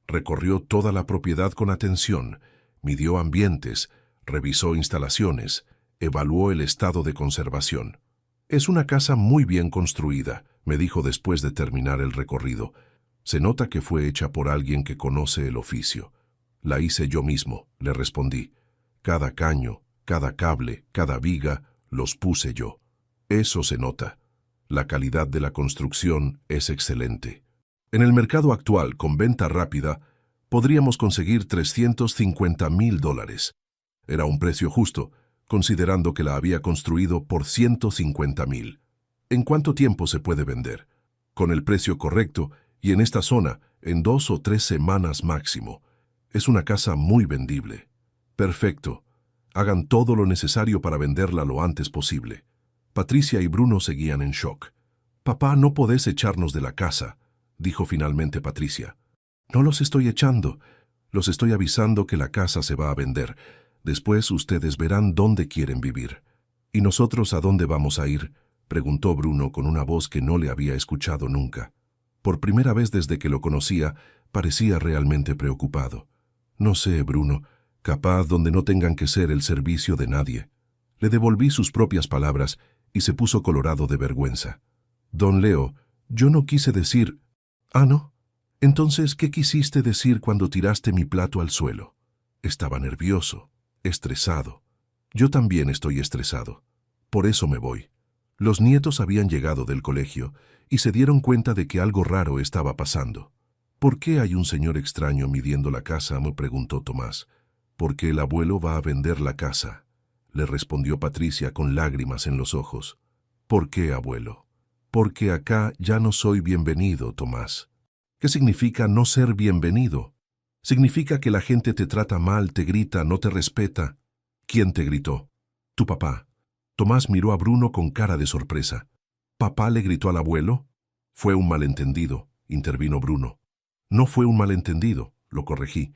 Recorrió toda la propiedad con atención, midió ambientes, revisó instalaciones, evaluó el estado de conservación. Es una casa muy bien construida, me dijo después de terminar el recorrido. Se nota que fue hecha por alguien que conoce el oficio. La hice yo mismo, le respondí. Cada caño, cada cable, cada viga, los puse yo. Eso se nota. La calidad de la construcción es excelente. En el mercado actual, con venta rápida, podríamos conseguir $350,000. Era un precio justo, considerando que la había construido por $150,000. ¿En cuánto tiempo se puede vender? Con el precio correcto y en esta zona, en 2 o 3 semanas máximo. Es una casa muy vendible. Perfecto. Hagan todo lo necesario para venderla lo antes posible. Patricia y Bruno seguían en shock. Papá, no podés echarnos de la casa, dijo finalmente Patricia. No los estoy echando. Los estoy avisando que la casa se va a vender. Después ustedes verán dónde quieren vivir. ¿Y nosotros a dónde vamos a ir?, preguntó Bruno con una voz que no le había escuchado nunca. Por primera vez desde que lo conocía, parecía realmente preocupado. No sé, Bruno, capaz donde no tengan que ser el servicio de nadie. Le devolví sus propias palabras y se puso colorado de vergüenza. Don Leo, yo no quise decir... ¿Ah, no? Entonces, ¿qué quisiste decir cuando tiraste mi plato al suelo? Estaba nervioso, estresado. Yo también estoy estresado. Por eso me voy. Los nietos habían llegado del colegio y se dieron cuenta de que algo raro estaba pasando. ¿Por qué hay un señor extraño midiendo la casa?, me preguntó Tomás. Porque el abuelo va a vender la casa, le respondió Patricia con lágrimas en los ojos. ¿Por qué, abuelo? Porque acá ya no soy bienvenido, Tomás. ¿Qué significa no ser bienvenido? Significa que la gente te trata mal, te grita, no te respeta. ¿Quién te gritó? Tu papá. Tomás miró a Bruno con cara de sorpresa. ¿Papá le gritó al abuelo? Fue un malentendido, intervino Bruno. No fue un malentendido, lo corregí.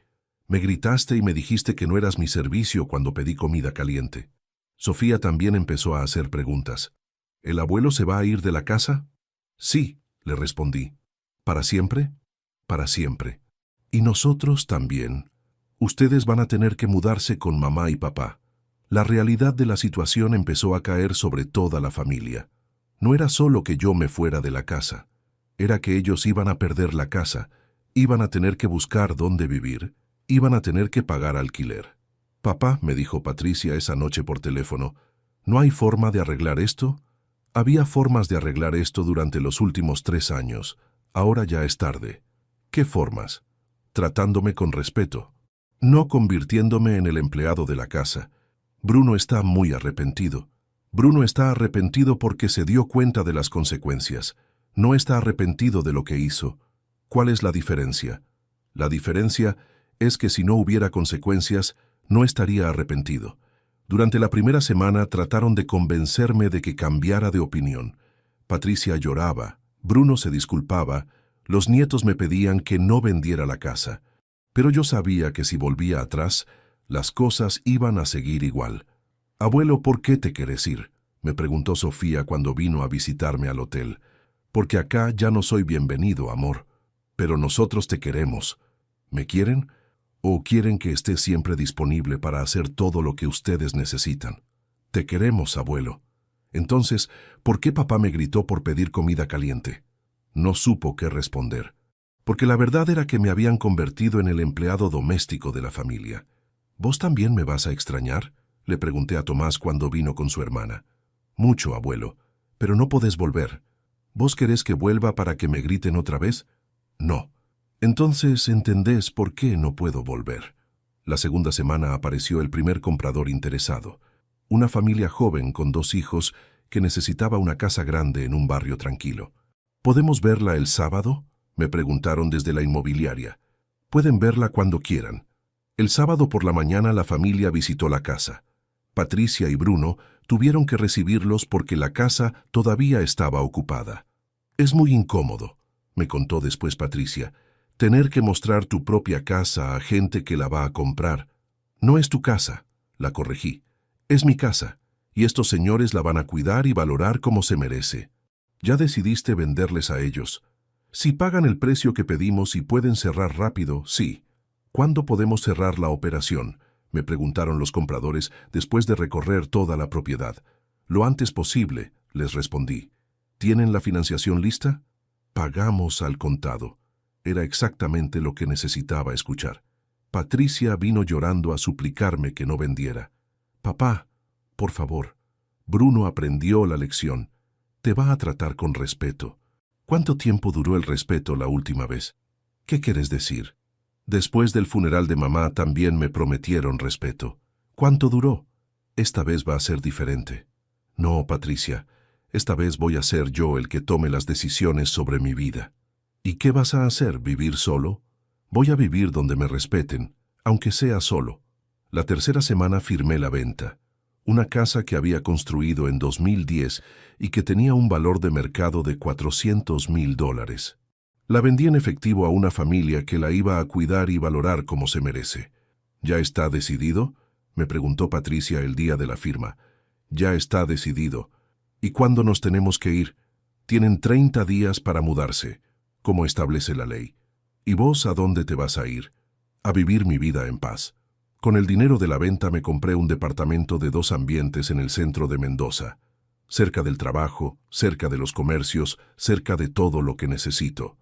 Me gritaste y me dijiste que no eras mi servicio cuando pedí comida caliente. Sofía también empezó a hacer preguntas. ¿El abuelo se va a ir de la casa? Sí, le respondí. ¿Para siempre? Para siempre. Y nosotros también. Ustedes van a tener que mudarse con mamá y papá. La realidad de la situación empezó a caer sobre toda la familia. No era solo que yo me fuera de la casa. Era que ellos iban a perder la casa, iban a tener que buscar dónde vivir, iban a tener que pagar alquiler. Papá, me dijo Patricia esa noche por teléfono, ¿no hay forma de arreglar esto? Había formas de arreglar esto durante los últimos 3 años. Ahora ya es tarde. ¿Qué formas? Tratándome con respeto. No convirtiéndome en el empleado de la casa. Bruno está muy arrepentido. Bruno está arrepentido porque se dio cuenta de las consecuencias. No está arrepentido de lo que hizo. ¿Cuál es la diferencia? La diferencia es que si no hubiera consecuencias, no estaría arrepentido. Durante la primera semana trataron de convencerme de que cambiara de opinión. Patricia lloraba, Bruno se disculpaba, los nietos me pedían que no vendiera la casa. Pero yo sabía que si volvía atrás, las cosas iban a seguir igual. «Abuelo, ¿por qué te quieres ir?», me preguntó Sofía cuando vino a visitarme al hotel. «Porque acá ya no soy bienvenido, amor. Pero nosotros te queremos. ¿Me quieren? ¿O quieren que esté siempre disponible para hacer todo lo que ustedes necesitan? Te queremos, abuelo». Entonces, ¿por qué papá me gritó por pedir comida caliente? No supo qué responder. Porque la verdad era que me habían convertido en el empleado doméstico de la familia. «¿Vos también me vas a extrañar?», le pregunté a Tomás cuando vino con su hermana. «Mucho, abuelo, pero no podés volver. ¿Vos querés que vuelva para que me griten otra vez?». «No». «Entonces entendés por qué no puedo volver». La segunda semana apareció el primer comprador interesado. Una familia joven con 2 hijos que necesitaba una casa grande en un barrio tranquilo. «¿Podemos verla el sábado?», me preguntaron desde la inmobiliaria. «Pueden verla cuando quieran». El sábado por la mañana la familia visitó la casa. Patricia y Bruno tuvieron que recibirlos porque la casa todavía estaba ocupada. «Es muy incómodo», me contó después Patricia, «tener que mostrar tu propia casa a gente que la va a comprar». «No es tu casa», la corregí. «Es mi casa, y estos señores la van a cuidar y valorar como se merece». «¿Ya decidiste venderles a ellos?». «Si pagan el precio que pedimos y pueden cerrar rápido, sí». «¿Cuándo podemos cerrar la operación?», me preguntaron los compradores después de recorrer toda la propiedad. «Lo antes posible», les respondí. «¿Tienen la financiación lista?». «Pagamos al contado». Era exactamente lo que necesitaba escuchar. Patricia vino llorando a suplicarme que no vendiera. «Papá, por favor». Bruno aprendió la lección. «Te va a tratar con respeto». «¿Cuánto tiempo duró el respeto la última vez?». «¿Qué quieres decir?». «Después del funeral de mamá también me prometieron respeto». «¿Cuánto duró?». «Esta vez va a ser diferente». «No, Patricia, esta vez voy a ser yo el que tome las decisiones sobre mi vida». «¿Y qué vas a hacer? ¿Vivir solo?». «Voy a vivir donde me respeten, aunque sea solo». La tercera semana firmé la venta. Una casa que había construido en 2010 y que tenía un valor de mercado de $400,000. La vendí en efectivo a una familia que la iba a cuidar y valorar como se merece. «¿Ya está decidido?», me preguntó Patricia el día de la firma. «Ya está decidido». «¿Y cuándo nos tenemos que ir?». «Tienen 30 días para mudarse, como establece la ley». «¿Y vos a dónde te vas a ir?». «A vivir mi vida en paz». Con el dinero de la venta me compré un departamento de 2 ambientes en el centro de Mendoza. Cerca del trabajo, cerca de los comercios, cerca de todo lo que necesito.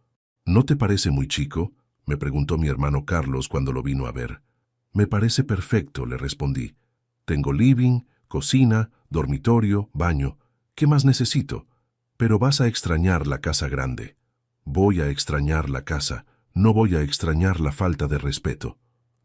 «¿No te parece muy chico?», me preguntó mi hermano Carlos cuando lo vino a ver. «Me parece perfecto», le respondí. «Tengo living, cocina, dormitorio, baño. ¿Qué más necesito?». «Pero vas a extrañar la casa grande». «Voy a extrañar la casa, no voy a extrañar la falta de respeto».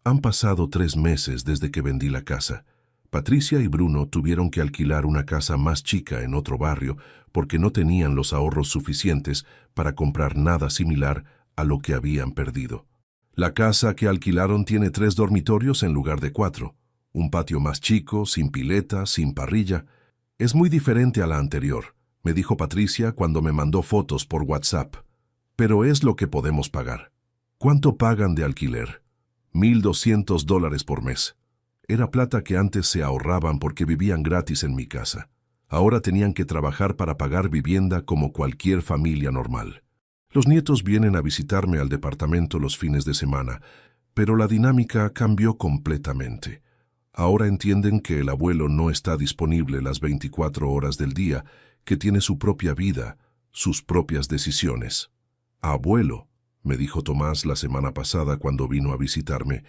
Han pasado 3 meses desde que vendí la casa. Patricia y Bruno tuvieron que alquilar una casa más chica en otro barrio porque no tenían los ahorros suficientes para comprar nada similar a lo que habían perdido. La casa que alquilaron tiene 3 dormitorios en lugar de 4, un patio más chico, sin pileta, sin parrilla. «Es muy diferente a la anterior», me dijo Patricia cuando me mandó fotos por WhatsApp. «Pero es lo que podemos pagar». «¿Cuánto pagan de alquiler?». $1,200 por mes. Era plata que antes se ahorraban porque vivían gratis en mi casa. Ahora tenían que trabajar para pagar vivienda como cualquier familia normal. Los nietos vienen a visitarme al departamento los fines de semana, pero la dinámica cambió completamente. Ahora entienden que el abuelo no está disponible las 24 horas del día, que tiene su propia vida, sus propias decisiones. Abuelo, me dijo Tomás la semana pasada cuando vino a visitarme,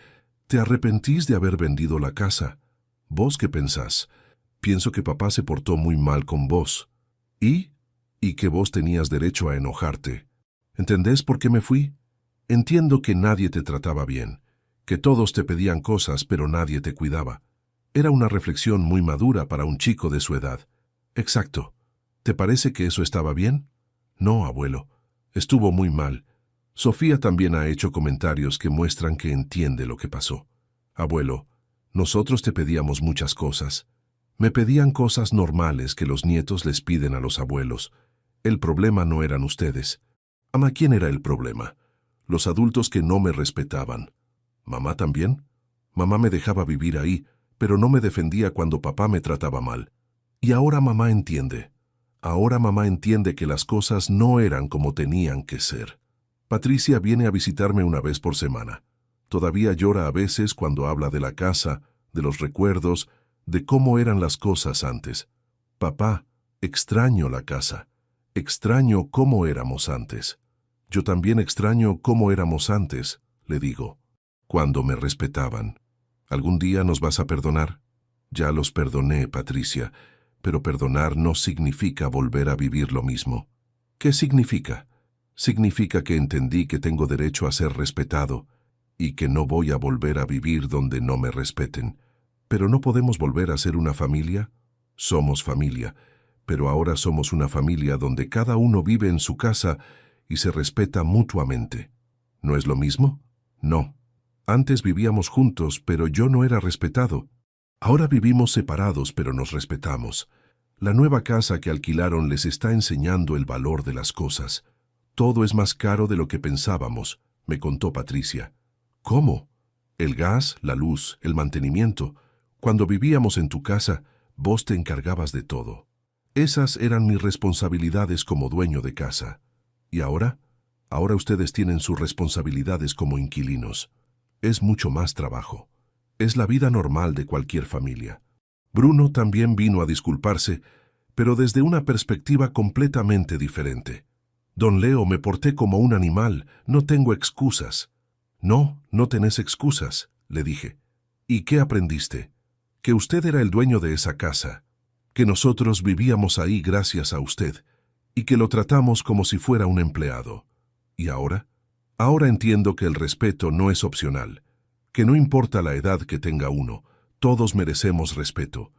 ¿te arrepentís de haber vendido la casa? ¿Vos qué pensás? Pienso que papá se portó muy mal con vos. ¿Y? Y que vos tenías derecho a enojarte. ¿Entendés por qué me fui? Entiendo que nadie te trataba bien, que todos te pedían cosas pero nadie te cuidaba. Era una reflexión muy madura para un chico de su edad. Exacto. ¿Te parece que eso estaba bien? No, abuelo. Estuvo muy mal. Sofía también ha hecho comentarios que muestran que entiende lo que pasó. Abuelo, nosotros te pedíamos muchas cosas. Me pedían cosas normales que los nietos les piden a los abuelos. El problema no eran ustedes. Ama, ¿quién era el problema? Los adultos que no me respetaban. ¿Mamá también? Mamá me dejaba vivir ahí, pero no me defendía cuando papá me trataba mal. Y ahora mamá entiende. Ahora mamá entiende que las cosas no eran como tenían que ser. Patricia viene a visitarme una vez por semana. Todavía llora a veces cuando habla de la casa, de los recuerdos, de cómo eran las cosas antes. Papá, extraño la casa. Extraño cómo éramos antes. Yo también extraño cómo éramos antes, le digo, cuando me respetaban. ¿Algún día nos vas a perdonar? Ya los perdoné, Patricia, pero perdonar no significa volver a vivir lo mismo. ¿Qué significa? Significa que entendí que tengo derecho a ser respetado y que no voy a volver a vivir donde no me respeten. ¿Pero no podemos volver a ser una familia? Somos familia, pero ahora somos una familia donde cada uno vive en su casa y se respeta mutuamente. ¿No es lo mismo? No. Antes vivíamos juntos, pero yo no era respetado. Ahora vivimos separados, pero nos respetamos. La nueva casa que alquilaron les está enseñando el valor de las cosas. Todo es más caro de lo que pensábamos, me contó Patricia. ¿Cómo? El gas, la luz, el mantenimiento. Cuando vivíamos en tu casa, vos te encargabas de todo. Esas eran mis responsabilidades como dueño de casa. ¿Y ahora? Ahora ustedes tienen sus responsabilidades como inquilinos. Es mucho más trabajo. Es la vida normal de cualquier familia. Bruno también vino a disculparse, pero desde una perspectiva completamente diferente. Don Leo, me porté como un animal, no tengo excusas. No, no tenés excusas, le dije. ¿Y qué aprendiste? Que usted era el dueño de esa casa, que nosotros vivíamos ahí gracias a usted, y que lo tratamos como si fuera un empleado. ¿Y ahora? Ahora entiendo que el respeto no es opcional, que no importa la edad que tenga uno, todos merecemos respeto.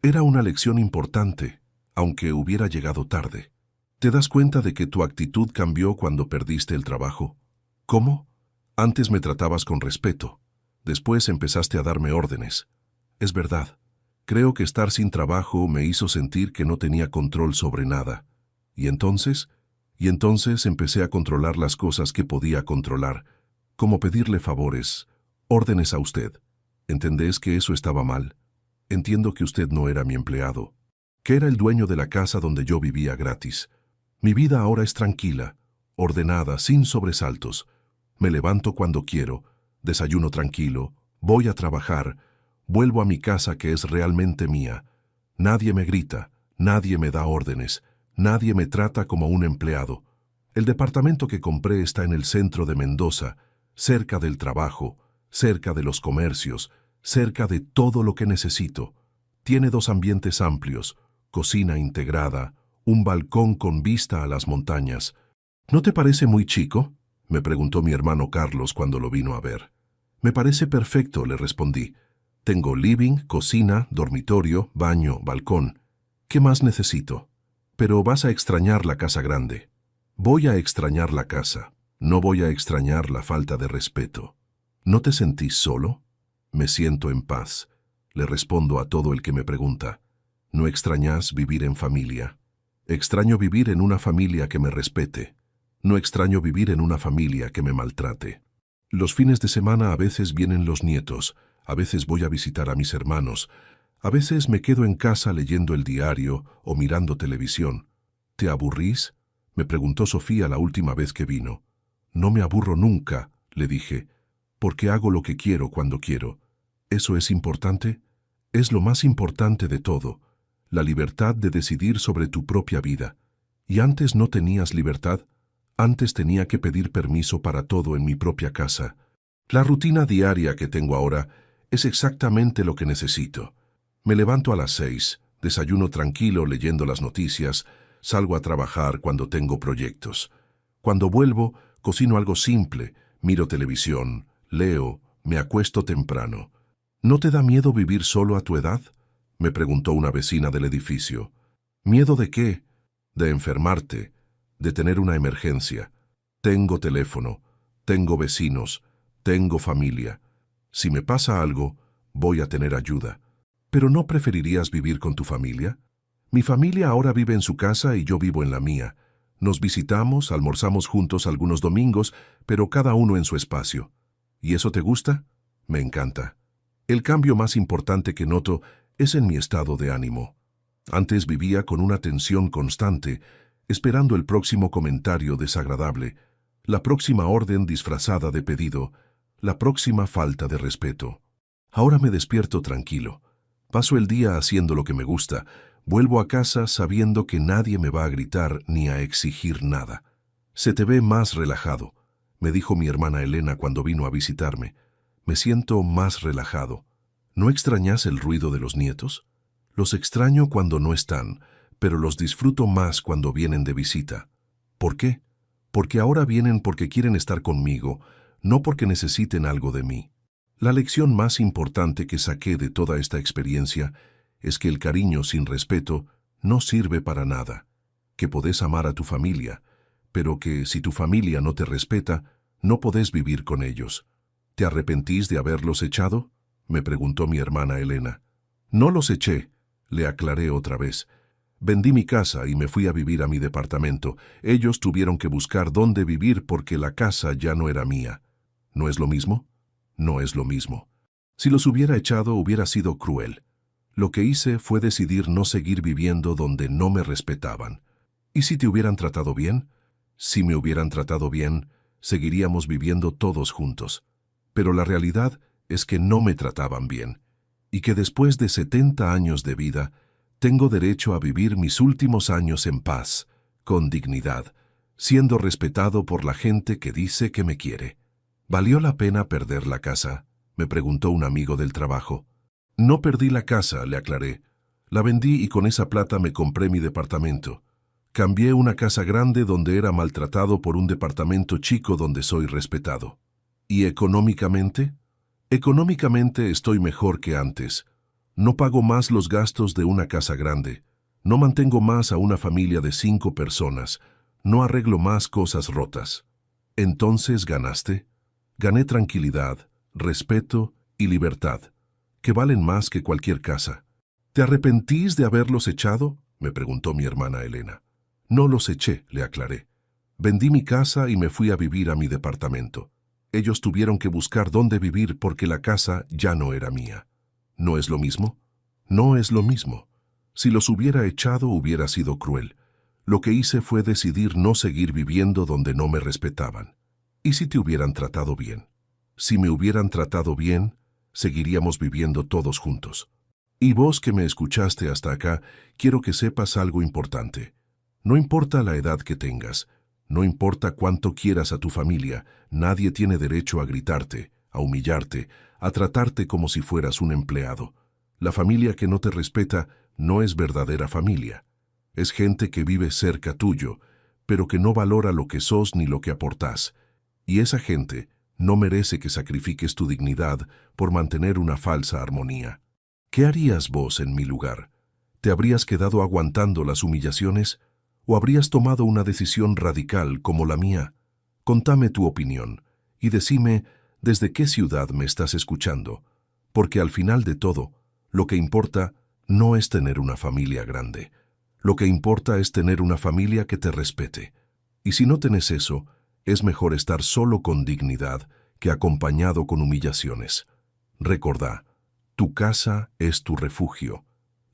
Era una lección importante, aunque hubiera llegado tarde. ¿Te das cuenta de que tu actitud cambió cuando perdiste el trabajo? ¿Cómo? Antes me tratabas con respeto. Después empezaste a darme órdenes. Es verdad. Creo que estar sin trabajo me hizo sentir que no tenía control sobre nada. ¿Y entonces? Y entonces empecé a controlar las cosas que podía controlar, como pedirle favores, órdenes a usted. ¿Entendés que eso estaba mal? Entiendo que usted no era mi empleado, que era el dueño de la casa donde yo vivía gratis. Mi vida ahora es tranquila, ordenada, sin sobresaltos. Me levanto cuando quiero, desayuno tranquilo, voy a trabajar, vuelvo a mi casa que es realmente mía. Nadie me grita, nadie me da órdenes, nadie me trata como un empleado. El departamento que compré está en el centro de Mendoza, cerca del trabajo, cerca de los comercios, cerca de todo lo que necesito. Tiene 2 ambientes amplios, cocina integrada, un balcón con vista a las montañas. ¿No te parece muy chico?, me preguntó mi hermano Carlos cuando lo vino a ver. Me parece perfecto, le respondí. Tengo living, cocina, dormitorio, baño, balcón. ¿Qué más necesito? Pero vas a extrañar la casa grande. Voy a extrañar la casa. No voy a extrañar la falta de respeto. ¿No te sentís solo? Me siento en paz. Le respondo a todo el que me pregunta. ¿No extrañás vivir en familia? Extraño vivir en una familia que me respete. No extraño vivir en una familia que me maltrate. Los fines de semana a veces vienen los nietos, a veces voy a visitar a mis hermanos, A veces me quedo en casa leyendo el diario o mirando televisión. ¿Te aburrís?, me preguntó Sofía la última vez que vino. No me aburro nunca, le dije, porque hago lo que quiero cuando quiero. ¿Eso es importante? Es lo más importante de todo, la libertad de decidir sobre tu propia vida. ¿Y antes no tenías libertad? Antes tenía que pedir permiso para todo en mi propia casa. La rutina diaria que tengo ahora es exactamente lo que necesito. Me levanto a las 6, desayuno tranquilo leyendo las noticias, salgo a trabajar cuando tengo proyectos. Cuando vuelvo, cocino algo simple, miro televisión, leo, me acuesto temprano. ¿No te da miedo vivir solo a tu edad?, me preguntó una vecina del edificio. ¿Miedo de qué? De enfermarte, de tener una emergencia. Tengo teléfono, tengo vecinos, tengo familia. Si me pasa algo, voy a tener ayuda. ¿Pero no preferirías vivir con tu familia? Mi familia ahora vive en su casa y yo vivo en la mía. Nos visitamos, almorzamos juntos algunos domingos, pero cada uno en su espacio. ¿Y eso te gusta? Me encanta. El cambio más importante que noto es en mi estado de ánimo. Antes vivía con una tensión constante, esperando el próximo comentario desagradable, la próxima orden disfrazada de pedido, la próxima falta de respeto. Ahora me despierto tranquilo. Paso el día haciendo lo que me gusta. Vuelvo a casa sabiendo que nadie me va a gritar ni a exigir nada. Se te ve más relajado, me dijo mi hermana Elena cuando vino a visitarme. Me siento más relajado. ¿No extrañas el ruido de los nietos? Los extraño cuando no están, pero los disfruto más cuando vienen de visita. ¿Por qué? Porque ahora vienen porque quieren estar conmigo, no porque necesiten algo de mí. La lección más importante que saqué de toda esta experiencia es que el cariño sin respeto no sirve para nada, que podés amar a tu familia, pero que si tu familia no te respeta, no podés vivir con ellos. ¿Te arrepentís de haberlos echado?, me preguntó mi hermana Elena. No los eché, le aclaré otra vez. Vendí mi casa y me fui a vivir a mi departamento. Ellos tuvieron que buscar dónde vivir porque la casa ya no era mía. ¿No es lo mismo? No es lo mismo. Si los hubiera echado hubiera sido cruel. Lo que hice fue decidir no seguir viviendo donde no me respetaban. ¿Y si te hubieran tratado bien? Si me hubieran tratado bien, seguiríamos viviendo todos juntos. Pero la realidad es que no me trataban bien, y que después de 70 años de vida, tengo derecho a vivir mis últimos años en paz, con dignidad, siendo respetado por la gente que dice que me quiere. ¿Valió la pena perder la casa?, me preguntó un amigo del trabajo. No perdí la casa, le aclaré. La vendí y con esa plata me compré mi departamento. Cambié una casa grande donde era maltratado por un departamento chico donde soy respetado. ¿Y económicamente? Económicamente estoy mejor que antes. No pago más los gastos de una casa grande. No mantengo más a una familia de 5 personas. No arreglo más cosas rotas. Entonces ganaste. Gané tranquilidad, respeto y libertad, que valen más que cualquier casa. ¿Te arrepentís de haberlos echado?, me preguntó mi hermana Elena. No los eché, le aclaré. Vendí mi casa y me fui a vivir a mi departamento. Ellos tuvieron que buscar dónde vivir porque la casa ya no era mía. ¿No es lo mismo? No es lo mismo. Si los hubiera echado hubiera sido cruel. Lo que hice fue decidir no seguir viviendo donde no me respetaban. ¿Y si te hubieran tratado bien? Si me hubieran tratado bien, seguiríamos viviendo todos juntos. Y vos que me escuchaste hasta acá, quiero que sepas algo importante. No importa la edad que tengas, no importa cuánto quieras a tu familia, nadie tiene derecho a gritarte, a humillarte, a tratarte como si fueras un empleado. La familia que no te respeta no es verdadera familia. Es gente que vive cerca tuyo, pero que no valora lo que sos ni lo que aportás. Y esa gente no merece que sacrifiques tu dignidad por mantener una falsa armonía. ¿Qué harías vos en mi lugar? ¿Te habrías quedado aguantando las humillaciones? ¿O habrías tomado una decisión radical como la mía? Contame tu opinión y decime desde qué ciudad me estás escuchando, porque al final de todo, lo que importa no es tener una familia grande. Lo que importa es tener una familia que te respete. Y si no tenés eso, es mejor estar solo con dignidad que acompañado con humillaciones. Recordá, Tu casa es tu refugio,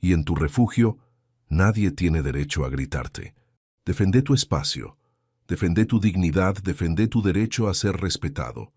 y en tu refugio nadie tiene derecho a gritarte. Defende tu espacio, defende tu dignidad, defende tu derecho a ser respetado.